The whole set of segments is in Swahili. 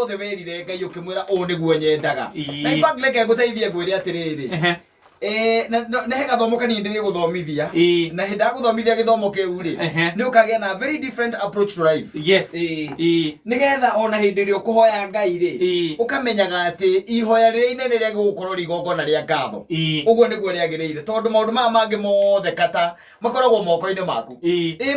wothe werire Ngai ukimwira o niguo nyendaga na in fact leke nguteithie ngwire atiriri na hega thomo kanini ndiri guthomithia na hinda guthomithia githomo kiu ri ni ukagia na very different approach to life. Yes. Nigetha ona hindi ri ukuhoya Ngai ri ukamenyaga ati ihoya riri inene ria gukorwo rigongona ria ngatho uguo niguo riagiriire tondu maundu ma mangi mothe kata makoragwo moko-ini maku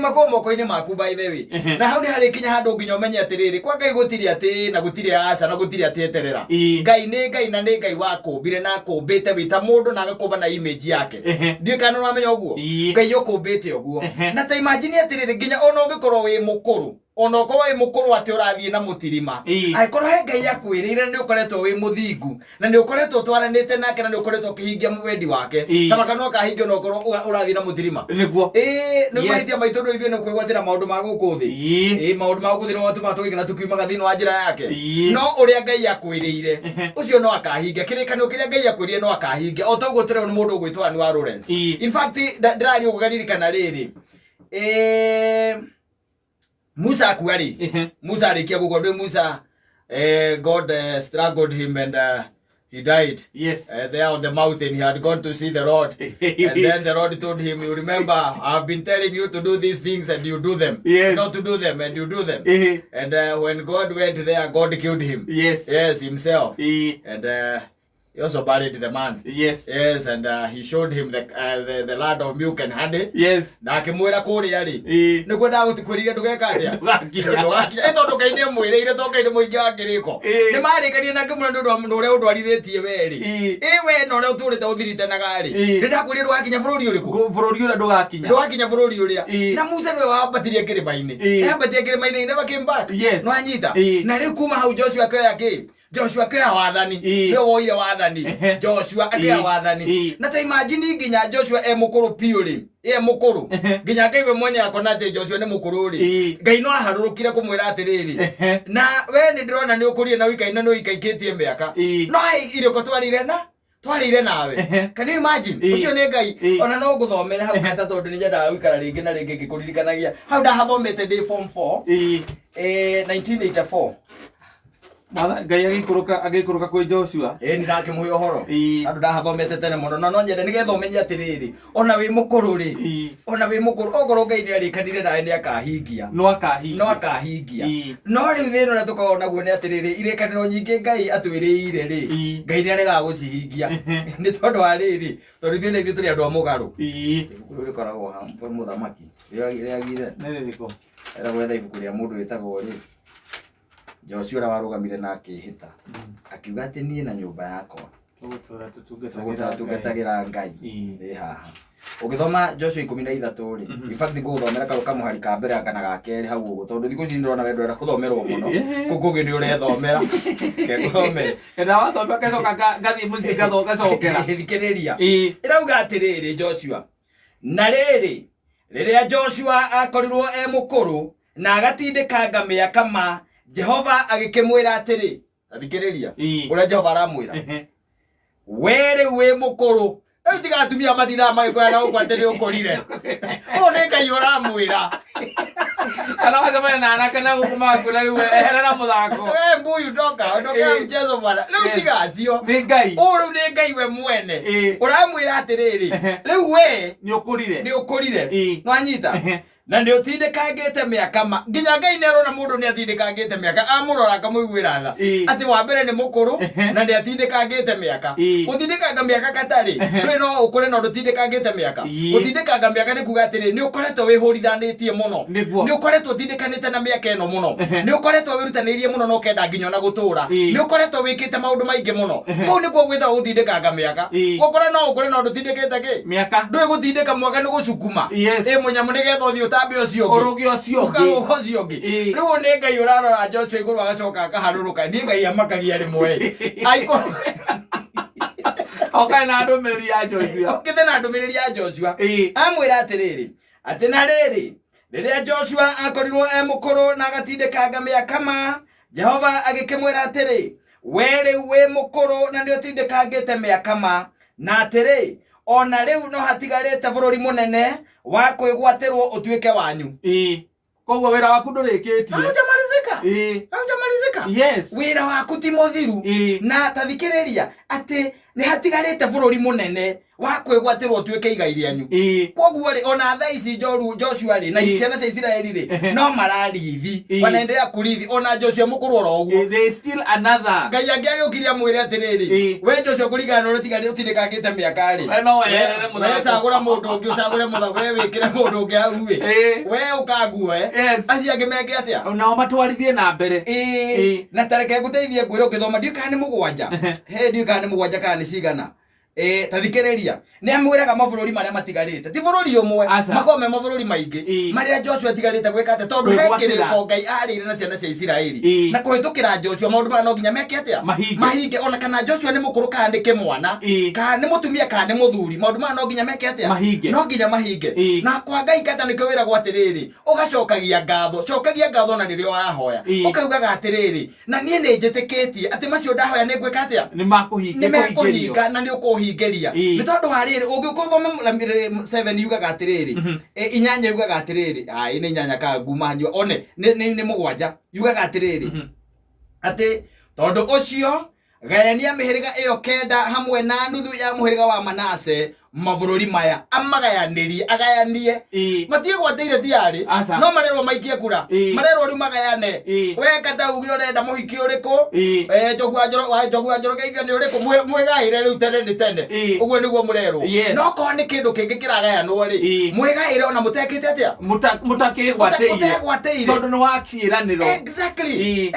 makoragwo moko-ini maku by the way na hau ni hari kinya handu nginya umenye atiriri kwa Ngai gutiri ati na gutiri aca na gutiri ati eterera Ngai ni Ngai na ni Ngai wakumbire na akumbite wita mundu na agakumba na image yake ndio kana uramenya uguo Ngai ukumbite uguo na ta imagine atiriri nginya ona ungikorwo wi mukuru ona ukorwo wi mukuru ati urathie na mutirima aikorwo he Ngai akwirire ni ukoretwo wi muthingu na ni ukoretwo twaranite nake na ni ukoretwo kihingia mwendi wake tabaka no kahingia no ukorwo urathie na mutirima niguo ni mahitia maito ndo ithuĩ ni kwigwatira maundu ma guku thi maundu ma guku thi no tuma tugikana tukiumaga thini wa njira yake no uria Ngai akwirire ucio no akahingia kirikanio kiria Ngai akwirire no akahingia o toguo tũreo ni mundu ugwitwa ni wa Lawrence in fact ndirari ugaririkana riri Musa akuari Musa arikia gukorwo Musa God struggled him and he died. Yes. There on the mountain he had gone to see the Lord and then the Lord told him, you remember I've been telling you to do these things and you do them. Yes. Not to do them and you do them. And when God went there, God killed him. Yes. Yes, himself. And he also buried the man. Yes. Yes, and he showed him the land of milk and honey. Yes. Na akimwira kuria ri. Ni kwenda gutikwirire ndugeka atia. Ndugakinya. Eto ndukaine mwire tokaine muingi akiriko. Ni marikanie na ngimura ndu uria udwarithitie weri. We no uria uturite uthirite na gari. Ndenda kwire ndugakinya bururi uriku. Bururi uria ndugakinya. Ndugakinya bururi uria. Na Musa niwe wambatirie kirimaini. Yambatirie kirimaini never came back. Yes. No anyita. Na riu kuma hau Joshua akioya ki. Joshua akioya wathani. Niwe woire wathani. Joshua akioya wathani. Na ta imagine nginya Joshua mukuru piuri. Mukuru. Nginya Ngai we mwene akona ati Joshua ni mukuru ri. Ngai no aharurukire kumwira atiriri. Na we ni ndirona ni ukurie na wikaina no ikaikitie miaka. No iriko twarire nawe. Can you imagine? Ucio ni Ngai. Ona no nguthomera hau kata tondu ni njenda gwikara ringi na ringi ngikuririkanagia. Hau ndahathomete ndi form 4 1984. Mwana Ngai agikuruka kwi Joshua ni ndakimuhe uhoro andu ndahathomete tene muno no nyende nigetha umenye atiriri ona wi mukuru ri ona wi mukuru ogoro Ngai ni arikanire nawe ni akahingia no akahingia no riu thino na tukona guo ni atiriri irekaniro nyingi Ngai atwiriire ri Ngai ni arega gucihingia ni tondu wa riri tondu thino ithu turi andu a mugaru uri koragwo hamwe muthamaki riagire nere riko era gwetha ibuku ria mundu witagwo ri Joshua warugamire na akihita akiuga ati nie na nyumba yakwa tugetagira Ngai ni haha ugithoma Joshua 13 ri in fact guthomera karuka muhari ka mbere kana ga keri hau uguo tondu thiku ici ndirona wendo era kuthomerwo muno kukugi ni uri thomera ke guthomera era wathomera kecoka ngathi muci gacokera thikiriria irauga atiriri Joshua na riria Joshua akorirwo mukuru na agatindikanga miaka ma Jehova agikimwira atiri athikiriria uria Jehova aramwira were we mukuru tiga atumia mathira magikoya na ukwatiri ukorire one Ngai uramwira kana wacemania na anake na gukuma kula riu eherera muthako mbuyu ndoka mchezo bwana riu tiga acio ni Ngai uru ni Ngai we mwene uramwira atiriri riu we ni ukurire no anyita na ndio tindikangite miaka ma nginya Ngai nerona mundu ni atindikangite miaka amurora akamuigwira tha ati wa mbere ni mukuru na ndi atindikangite miaka utindikanga miaka katari ndwe no ukure no utindikangite miaka utindikanga miaka ni kuga atiri ni ukoretwo wihurithanĩtie muno ni ukoretwo utindikanite na miaka eno muno ni ukoretwo wirutanĩirie muno no kenda nginya na gutura ni ukoretwo wikite maundu maingi muno kuu ni kwa gwitha utindikanga miaka ukore no utindikite ki miaka ndwe gutindika mwaka ni gucukuma munyamu nigetha uthio tambe ucio urugi ucio ngi riu ni Ngai urarora Joshua iguru agacoka akaharuruka ni Ngai amakagia rimwe aiko okay na ndumiriri ya Joshua okithe na ndumiriri ya Joshua amwira atiriri ati na riria Joshua akorirwo mukuru na agatindikanga miaka ma Jehova agikimwira atiri were we mukuru na ndio tindikangite miaka ma na atiri ona riu no hatigarite bururi munene wa kwigwatirwo utuike wanyu Koguo wira waku ndurikitie. Haujamalizika. Haujamalizika. Yes. Wira waku ti muthiru. Na tathikiriria ati ni hatigarite bururi munene wa kwigwatirwo tuike igai ryanyu. Koguo ri ona thaa ici Joshua ri na ciana cia Israeli ri no mararithi wanaendelea kurithi ona Joshua mukuru oro uguo. There is still another. Ngai angiagiukiria mwire atiriri we Joshua kuringana no rutigari utindikangite miaka ri. No weerere muthako. We cagura mundu ungi ucagure muthako we wikire mundu ungi hau we. We ukangue. Aci angi meke atia. Nao matwarithie na mbere. Na tareke nguteithie ngwire ukithoma ndiukani mugwanja. He ndiukani mugwanja kana cigana. Tathikiriria ni amwiraga mabururi maria matigarite ti bururi umwe makome mabururi maingi maria Joshua tigarite gwika ate tondu hekiriko Ngai arire na ciana cia Israeli na kuhitukira Joshua maundu ma no nginya meke atia mahinge ona kana Joshua ni mukuru kana ni kimwana kana ni mutumia kana ni muthuri maundu ma no nginya meke atia no nginya mahinge na kwa Ngai kata ni kwira gwatiriri ugacokagia ngatho na ririo arahoya ukaugaga atiriri na nie ni njitikitie ati macio ndahoya ni gwika atia ni makuhinga na ni ukuhingeria ni tondu hariri ungikuthoma 7 yugaga atiriri inyanya yugaga atiriri ni inyanya ka nguma njua one ni mugwanja yugaga atiriri ati tondu ucio gayania mihiriga iyo kenda hamwe na nuthu ya muhiriga wa Manase mabururi maya agayanie matie gwateire diari no marerwo maikie kura marerwo ri magayane we kata ugi urenda muhiki uriku jogwa njoro geithio ni uriku mwegaire riu tene uguo niguo murerwo no ko ni kindu kingi kiragayanwo ri mwegaire ona mutekite atia mutakigwateire tondu ni wakiraniro exactly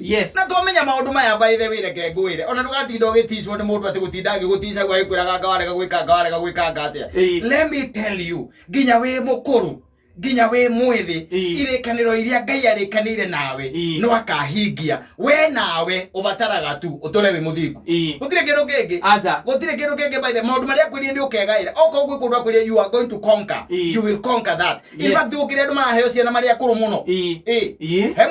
yes na twamenya maundu maya by the way reke ngwire ona ndugatinda ugitishwo ni mundu ati gutinda ngigutisha gwa ikwiraga ngawarega gwika ngatia let me tell you ginya we mukuru ginya we mwithi irekaniro iria Ngai arikanire nawe no akahingia we nawe ubataraga tu utore we muthingu gutire kindu kingi by the maundu maria kwiri ndi ukegaira oko ugwe kundu kwiri you are going to conquer you will conquer that in fact ukire ndu maheo ciana maria kuru muno he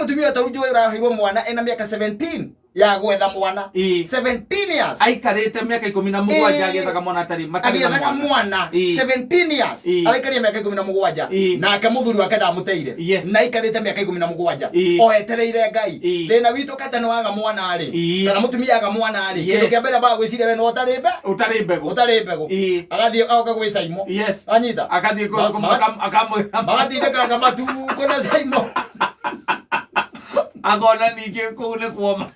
mutumia taruju we urahirwo mwana ena miaka 17 ya gwetha mwana 17 years aikarite miaka 17 agethaga mwana atari agethaga mwana 17 years araikaria miaka 17 na akamuthuri wake ndamuteire na aikarite miaka 17 o etereire Ngai thina witu kata ni waga mwana ari kana mutumia aga mwana ari kindu kia mbere ba gwiciria we no utari mbegu agathie oka gwi Saimo anyita akathie akamwe agatindika kamatu kona Saimo agona ningi kune kuoma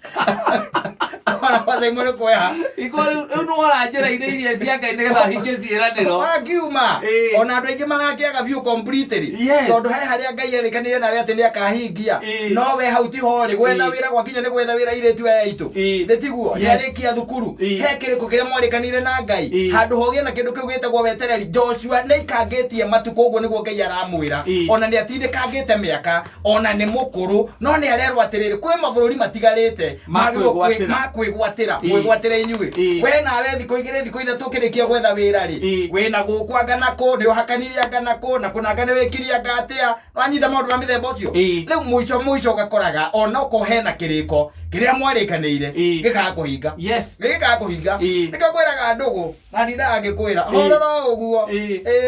Kwa Saimo ni kwa ikore no arajira ine iria cia Ngai nigetha hinge ciiraniro agiuma ona andu aingi magakiaga view completely tondu haria Ngai arikanire nawe ati ni akahingia no we hau ti hori gwetha wira gwakinya ni gwetha wira ire tu aitu ndetiguo yarikia thukuru he kiriko kiria mwarikanire na Ngai handu hogie na kindu kiu gitagwo wetereri Joshua ni ikangitie matuko uguo niguo Ngai aramwira ona ni atindikangite miaka ona ni mukuru no ni arerwa atiriri kwi mabururi matigarite makwigwatira mwigwatire inyui we nawe thiko igire thiko ire tukirikia gwetha wira ri we na gukwanga nako ni uhakaniria nganako na kunanga wikiria ngatia no anyitha maundu na mithemba ucio riu muico gakoraga ona uko hena kiriko kiria mwarikanire gikakuhinga gikakuhinga nikakwiraga ndugu na ndindaga ngikwira horero uguo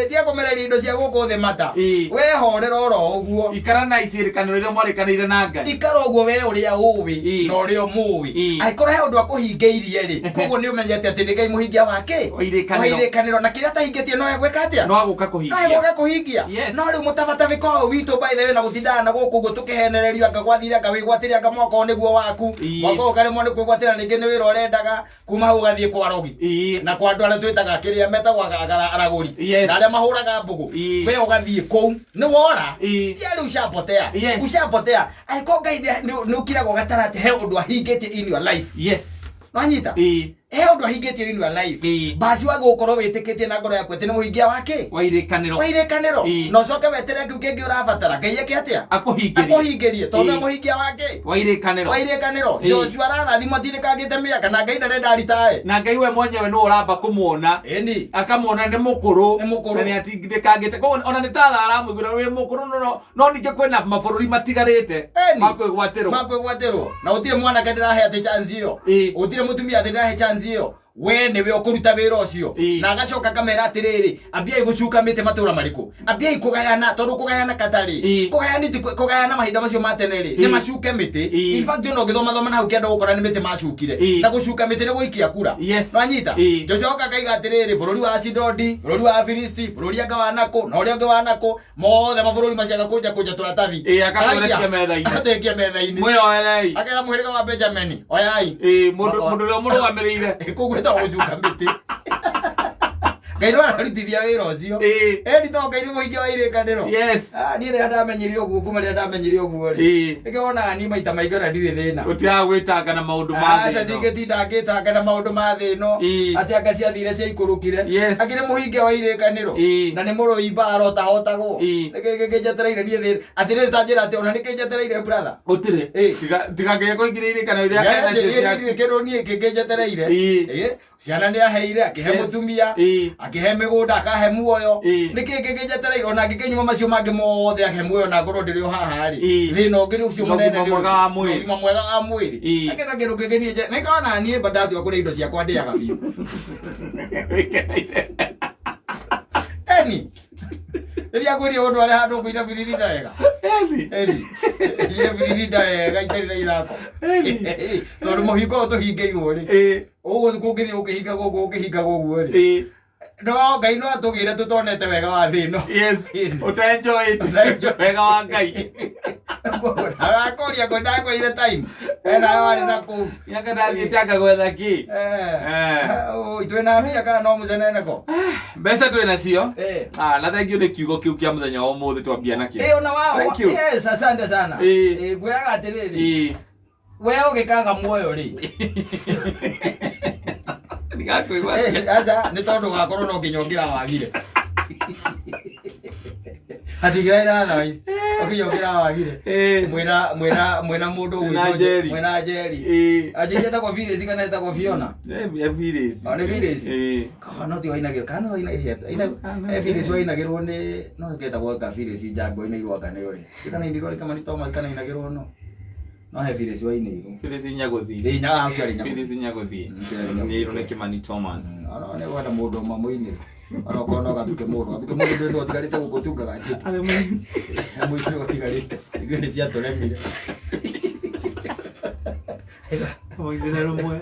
tia kumereria indo cia guku thi mata we horero ro uguo ikara na icirikaniro iria mwarikanire na Ngai ikara uguo we uria uwi na uria muwi aikora he undu akuhingeirie ri koguo ni umenyete ati ni Ngai muhingia wake wairekaniro na kiria tahingitie no egwika atia no aguka kuhingia no riu mutabataviko witu by the way na gutindaga na guku guo tukihenererio anga gwathire anga wigwatiria anga mwako niguo waku mwako ukaremwo ni kwigwatira ningi ni wira urendaga kuma hau gathie kwa rogi na kwa andu aria twitaga kiria metagwo araguri na aria mahuraga mbugu we ugathie kou ni wora tia riu ushapotea aiko Ngai ni ukiragwo gatarate he undu ahingitie in your life no anyita he undu ahingitie in your life basi wa gukorwo witikitie na ngoro yaku ati ni muhingia wake wairekaniro no coke wetere kiu kingi urabatara Ngai eke atia akuhingerie tondu muhingia wake wairekaniro Joshua arathimo atirikangite miaka na Ngai ndarenda aritae na Ngai we mwenyewe no uramba kumuona akamwona ni mukuru na ni atirikangite ona ni tatha aramwigura we mukuru no ninge kwena mabururi matigarite makwigwatirwo na utire mwana kadira he ati chance iyo utire mutumia ati ndahe chance iyo we niwe ukuruta wira ucio na agacoka kamera atiriri ambiai gucuka mite matura mariku ambiai kugayana tondu kugayana katari kugayana mahinda macio mateneri ni macuke mite in fact no githoma na hau kianda gukora ni mite macukire na gucuka mite ni guikia kura no nyita Joshua kaiga atiriri bururi wa Sidodi bururi wa Filisti bururi anga wanako na uria ungi wanako mothe mabururi maciaga kuja turatathi akakorekia metha-ini atekia metha-ini mweoerei akera muhiriga wa Benjamin oyai mundu ria murugamirire kuguta gucuka mite Ngai ararutithia wira ucio eri to Ngai muingi wa irikaniro ni ria ndamenyire uguo kuma ria ndamenyire uguo ri ngiona ni maita maingi na ndire thina utiaga gwitanga na maundu ma thino aca ndingitinda ngitanga na maundu ma thino ati anga ciathire cia ikurukire akire muhingi wa irikaniro na ni muruimba arota hotagwo ngijetereire nie thina ati ni tanjira ati ona nikijetereire brother utire tiga ngeko ingire irikaniro ria kana cia kero nie kingijetereire ciana ni aheire akihe mutumia akihe migunda akahe muoyo niki kingijetereire ona ngikinyuma macio mangi mothe akihe muoyo na ngoro ndiri haha ri thina ngiri ucio munene ni mwega wa mwiri akena kindu kingenie nikona nie badati wa kuri indo ciakwa ndiaga biu eni Eria kuri undu ari handu kuina biririda wega eni biririda wega itarira irako tondu muhingo tuhingeirwo ri uguo kungithi ukihinga guguo ri no Ngai no atugire tutonete wega wa thino utenjoy wega wa Ngai arakoria ko ndako ile time ena wale na ku yaka ndathite anga gwetha ki itwena mbia kana no mucene nako mbeca twina cio na thank you ni kiugo kiu kia muthenya wa umuthi twambia nakio ona wao yes asante sana ngwiraga atiriri we ugikaga muoyo ri aza ni tondu gakorwo no nginyongira wagire atigira ira thai okinyongira wagire mwena mundu gwitwo mwena Njeri ajije ta kwa vile zikana ta kwa Fiona vile ni vile no ti wainagira kana wainagira ina vile wainagirwo ni no ngeta kwa vile si jambo ina irwa kana yore kana ndirori kama ni Thomas kana inagirwo no he vile si wainagirwo vile si nyagothi nya uciari nya vile si nyagothi ni irone Kimani Thomas ne wala mundu mamuini ana kono gatuke mundu ndu otigarite guko tungaga ale mwisho otigarite igene cia toremire kama ngene rumwe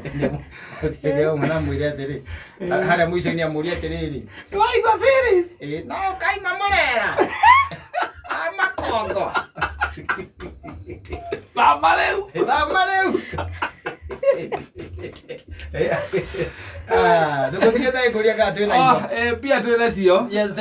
otigeo mwana mwire atiri hara mwisho ni amuria atiriri twaigwa Phyllis no kaima murera amakongo Bamareu ndugutigete kuria ka twina indo pia twina cio yes